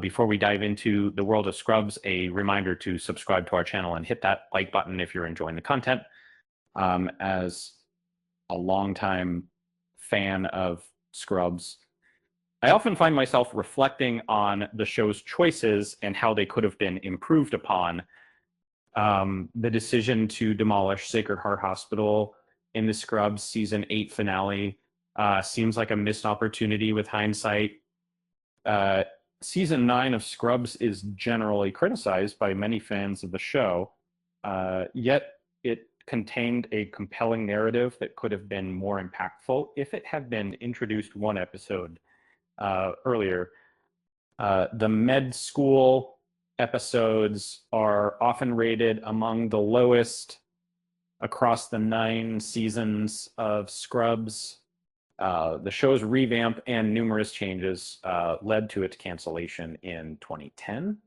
Before we dive into the world of Scrubs, a reminder to subscribe to our channel and hit that like button if you're enjoying the content. As a longtime fan of Scrubs, I often find myself reflecting on the show's choices and how they could have been improved upon. The decision to demolish Sacred Heart Hospital in the Scrubs season 8 finale seems like a missed opportunity with hindsight. Uh, Season 9 of Scrubs is generally criticized by many fans of the show, yet it contained a compelling narrative that could have been more impactful if it had been introduced one episode earlier. The med school episodes are often rated among the lowest across the 9 seasons of Scrubs. The show's revamp and numerous changes led to its cancellation in 2010.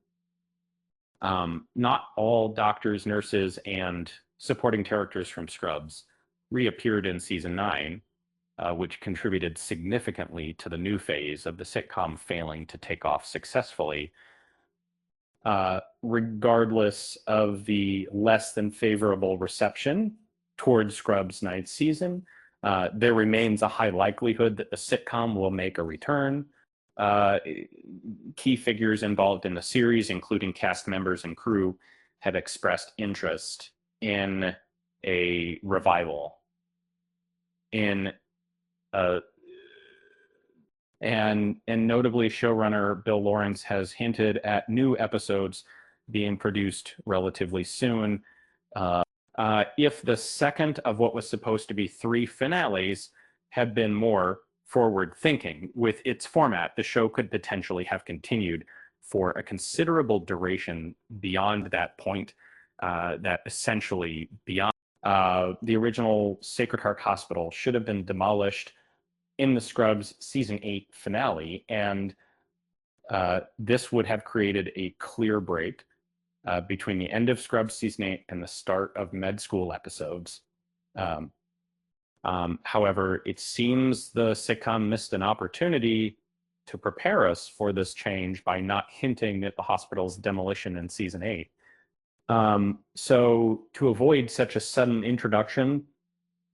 Not all doctors, nurses, and supporting characters from Scrubs reappeared in season 9, which contributed significantly to the new phase of the sitcom failing to take off successfully. Regardless of the less than favorable reception towards Scrubs' 9th season, there remains a high likelihood that the sitcom will make a return. Key figures involved in the series, including cast members and crew, have expressed interest in a revival. And notably, showrunner Bill Lawrence has hinted at new episodes being produced relatively soon. If the second of what was supposed to be 3 finales had been more forward-thinking with its format, the show could potentially have continued for a considerable duration beyond that point, that essentially beyond the original Sacred Heart Hospital should have been demolished in the Scrubs season 8 finale, and this would have created a clear break between the end of Scrubs season 8 and the start of med school episodes. However, it seems the sitcom missed an opportunity to prepare us for this change by not hinting at the hospital's demolition in season 8. So to avoid such a sudden introduction,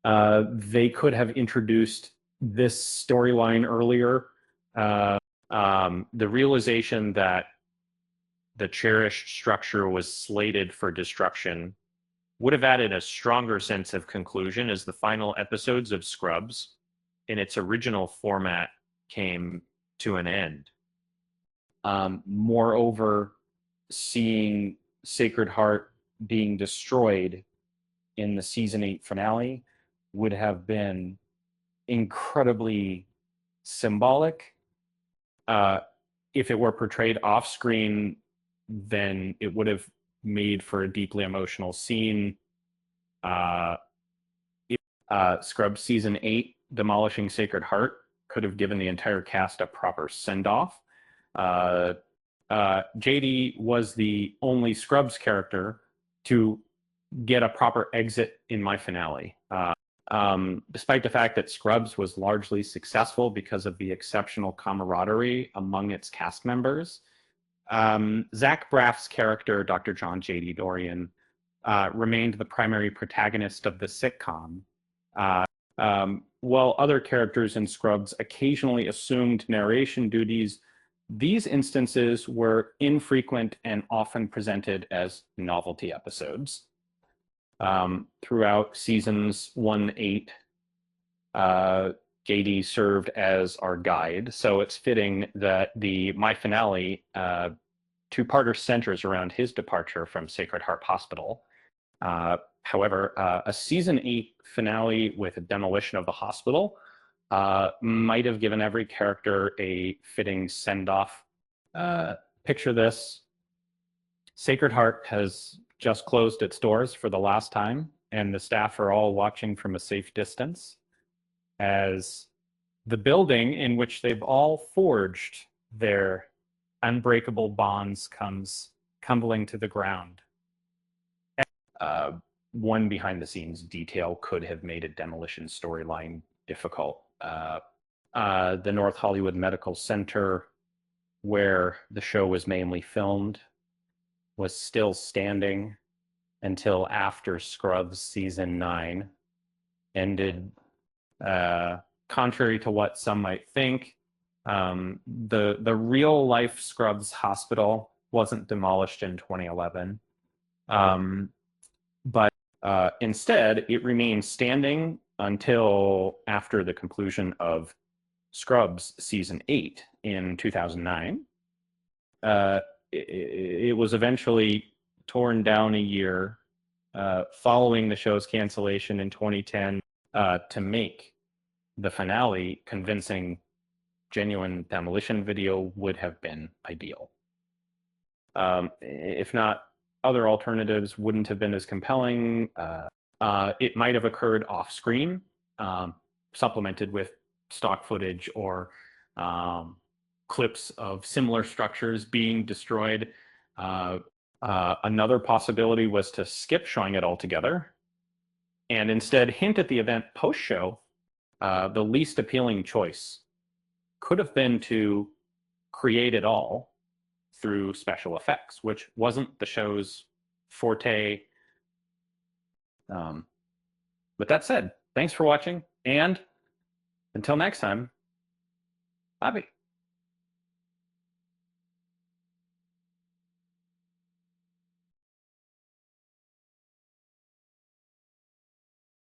they could have introduced this storyline earlier. The realization that the cherished structure was slated for destruction would have added a stronger sense of conclusion as the final episodes of Scrubs in its original format came to an end. Moreover, seeing Sacred Heart being destroyed in the season 8 finale would have been incredibly symbolic. If it were portrayed off screen, then it would have made for a deeply emotional scene. Scrubs season 8, demolishing Sacred Heart, could have given the entire cast a proper send-off. JD was the only Scrubs character to get a proper exit in my finale. Despite the fact that Scrubs was largely successful because of the exceptional camaraderie among its cast members, Zach Braff's character, Dr. John J.D. Dorian, remained the primary protagonist of the sitcom. While other characters in Scrubs occasionally assumed narration duties, these instances were infrequent and often presented as novelty episodes. Throughout seasons 1-8, JD served as our guide, so it's fitting that my finale two-parter centers around his departure from Sacred Heart Hospital. However, a season 8 finale with a demolition of the hospital might have given every character a fitting send-off. Picture this. Sacred Heart has just closed its doors for the last time, and the staff are all watching from a safe distance as the building in which they've all forged their unbreakable bonds comes tumbling to the ground. One behind-the-scenes detail could have made a demolition storyline difficult. The North Hollywood Medical Center where the show was mainly filmed, was still standing until after Scrubs season 9 ended. Contrary to what some might think, the real life Scrubs hospital wasn't demolished in 2011, but instead it remained standing until after the conclusion of Scrubs season 8 in 2009. Uh, it was eventually torn down a year following the show's cancellation in 2010 to make the finale convincing. Genuine demolition video would have been ideal. If not, other alternatives wouldn't have been as compelling. It might have occurred off screen, supplemented with stock footage or clips of similar structures being destroyed. Another possibility was to skip showing it altogether and instead hint at the event post-show. The least appealing choice could have been to create it all through special effects, which wasn't the show's forte. With that said, thanks for watching, and until next time, Bobby.